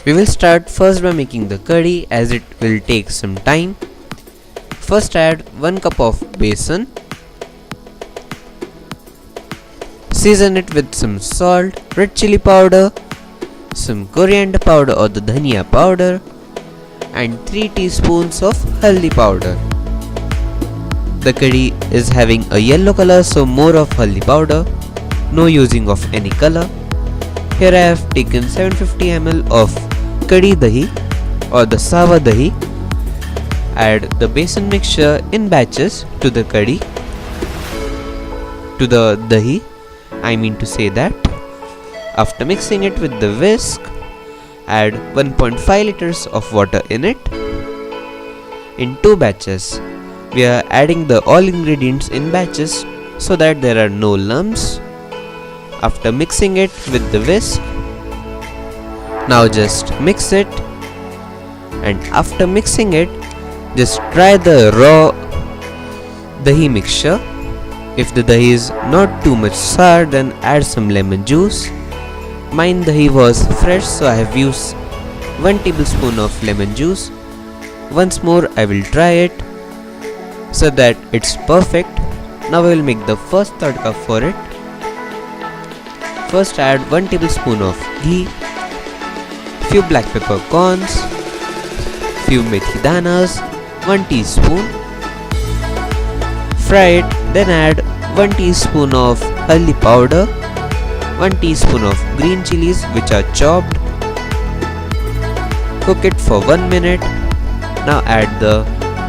We will start first by making the curry as it will take some time. First add 1 cup of besan. Season it with some salt, red chili powder, some coriander powder or the dhania powder and 3 teaspoons of haldi powder. The curry is having a yellow color, so more of haldi powder, no using of any color. Here I have taken 750 ml of curry dahi or the sawa dahi. Add the besan mixture in batches to the curry, to the dahi, I mean to say that. After mixing it with the whisk, add 1.5 liters of water in it. In 2 batches, we are adding the all ingredients in batches so that there are no lumps. After mixing it with the whisk, now just mix it, and after mixing it, just try the raw dahi mixture. If the dahi is not too much sour, then add some lemon juice. Mine dahi was fresh, so I have used 1 tablespoon of lemon juice. Once more I will try it so that it's perfect. Now we will make the first tadka for it. First add 1 tablespoon of ghee, few black pepper corns, few methi danas, 1 teaspoon. Fry it, then add 1 teaspoon of haldi powder, 1 teaspoon of green chilies which are chopped. Cook it for 1 minute. Now add the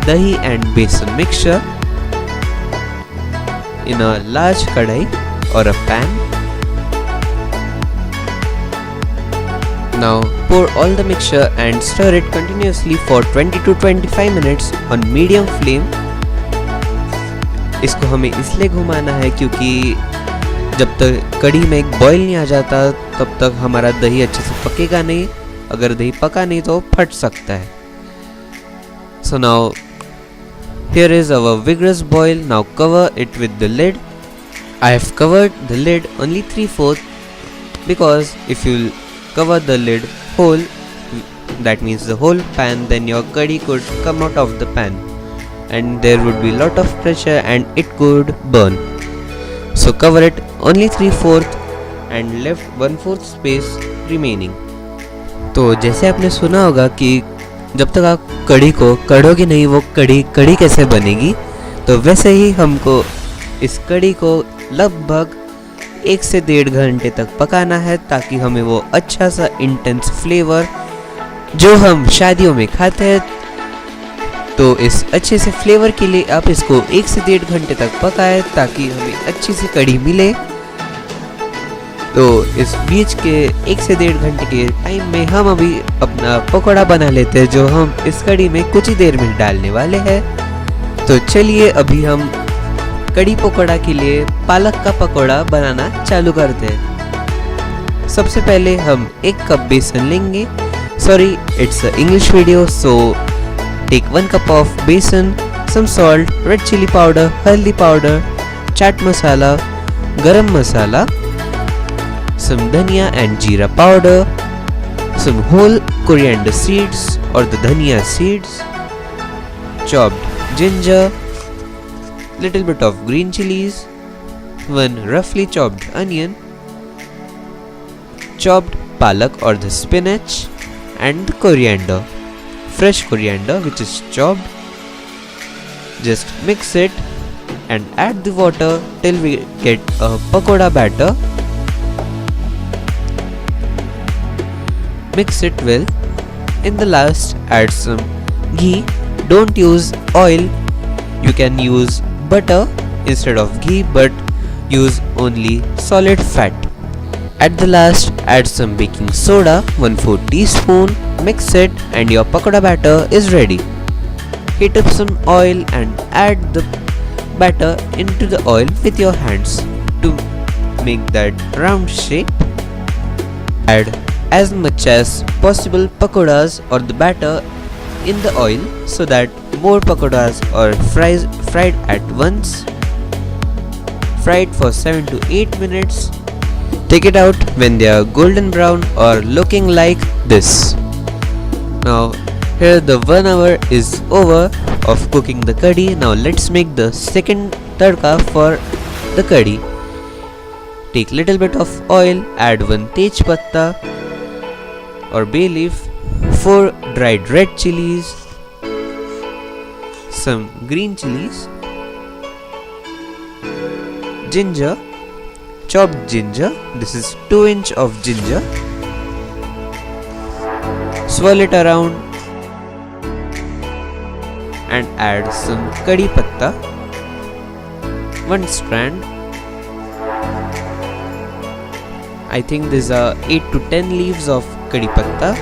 dahi and besan mixture in a large kadai or a pan. Now pour all the mixture and stir it continuously for 20 to 25 minutes on medium flame. इसको हमें इसलिए घुमाना है क्योंकि जब तक कढ़ी में एक बॉईल नहीं आ जाता तब तक हमारा दही अच्छे से पकेगा नहीं. अगर दही पका नहीं तो फट सकता है. So now here is our vigorous boil. Now cover it with the lid. I have covered the lid only 3/4 because if you cover the lid whole, that means the whole pan, then your curry could come out of the pan and there would be lot of pressure and it could burn. So cover it only 3/4 and left 1/4 space remaining. तो जैसे आपने सुना होगा कि जब तक आप कढ़ी को कढ़ोगे नहीं वो कढ़ी कैसे बनेगी, तो वैसे ही हमको इस कढ़ी को लगभग 1 से 1.5 घंटे तक पकाना है ताकि हमें वो अच्छा सा इंटेंस फ्लेवर जो हम शादियों में खाते हैं, तो इस अच्छे से फ्लेवर के लिए आप इसको 1 से 1.5 घंटे तक पकाएं ताकि हमें अच्छी सी कढ़ी मिले. तो इस बीच के 1 से 1.5 घंटे के टाइम में हम अभी अपना पकौड़ा बना लेते हैं जो हम इस कढ़ी में कुछ ही देर में डालने वाले हैं. तो चलिए अभी हम कढ़ी पकौड़ा के लिए पालक का पकौड़ा बनाना चालू करते हैं. सबसे पहले हम 1 कप बेसन लेंगे. Sorry, it's a English video, so take 1 cup of besan, some salt, red chili powder, haldi powder, chaat masala, garam masala, some dhania and jeera powder, some whole coriander seeds or the dhania seeds, chopped ginger, little bit of green chilies, 1 roughly chopped onion, chopped palak or the spinach and the coriander, fresh coriander which is chopped. Just mix it and add the water till we get a pakoda batter. Mix it well. In the last add some ghee. Don't use oil, you can use butter instead of ghee, but use only solid fat. At the last add some baking soda, 1/4 teaspoon. Mix it and your pakoda batter is ready. Heat up some oil and add the batter into the oil with your hands to make that round shape. Add as much as possible pakodas or the batter in the oil so that more pakodas are fried at once. Fry it for 7 to 8 minutes. Take it out when they are golden brown or looking like this. Now here the 1 hour is over of cooking the curry. Now let's make the second tadka for the curry. Take little bit of oil, add 1 tej patta or bay leaf, 4 dried red chilies, some green chilies, ginger, chopped ginger, this is 2 inch of ginger. Swirl it around and add some curry patta, 1 strand. I think these are 8 to 10 leaves of curry patta.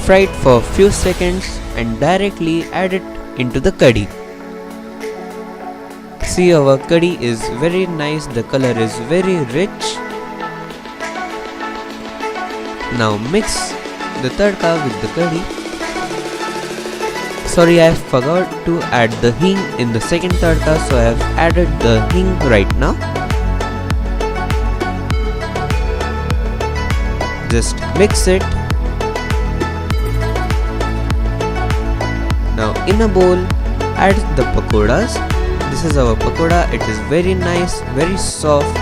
Fry it for a few seconds and directly add it into the curry. See, our curry is very nice, the color is very rich. Now mix the tadka with the curry. Sorry, I forgot to add the hing in the second tadka, so I have added the hing right now. Just mix it. Now in a bowl, add the pakoras. This is our pakoda. It is very nice, very soft.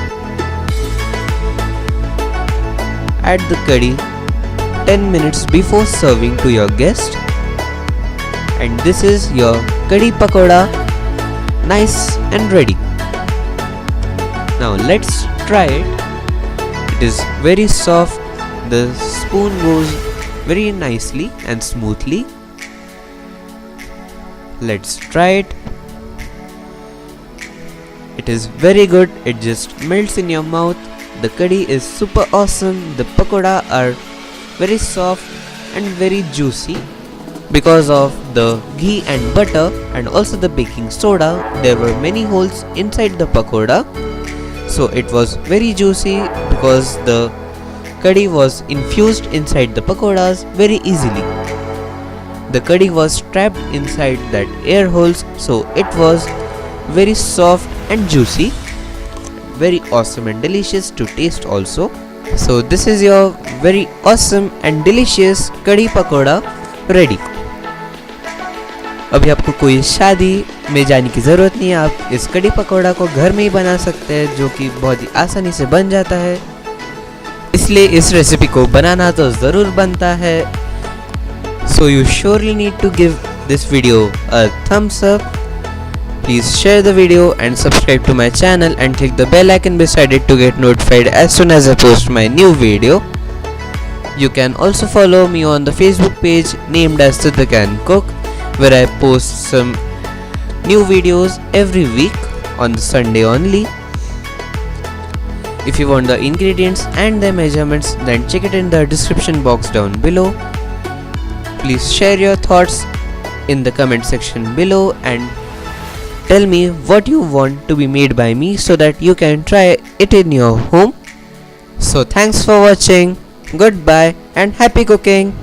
Add the curry 10 minutes before serving to your guest. And this is your curry pakoda, nice and ready. Now let's try it. It is very soft. The spoon goes very nicely and smoothly. Let's try it. It is very good. It just melts in your mouth. The curry is super awesome. The pakoda are very soft and very juicy. Because of the ghee and butter and also the baking soda, there were many holes inside the pakoda. So it was very juicy because the curry was infused inside the pakodas very easily. The curry was trapped inside that air holes, so it was very soft and juicy. Very awesome and delicious to taste also. So this is your very awesome and delicious curry pakoda ready. अभी आपको कोई शादी में जाने की ज़रूरत नहीं है, आप इस कड़ी पकौड़ा को घर में ही बना सकते हैं, जो कि बहुत ही आसानी से बन जाता है। इसलिए इस रेसिपी को बनाना तो ज़रूर बनता है। So you surely need to give this video a thumbs up. Please share the video and subscribe to my channel and click the bell icon beside it to get notified as soon as I post my new video. You can also follow me on the Facebook page named as Siddha Can Cook, where I post some new videos every week on the Sunday only. If you want the ingredients and the measurements, then check it in the description box down below. Please share your thoughts in the comment section below and tell me what you want to be made by me so that you can try it in your home. So thanks for watching. Goodbye and happy cooking.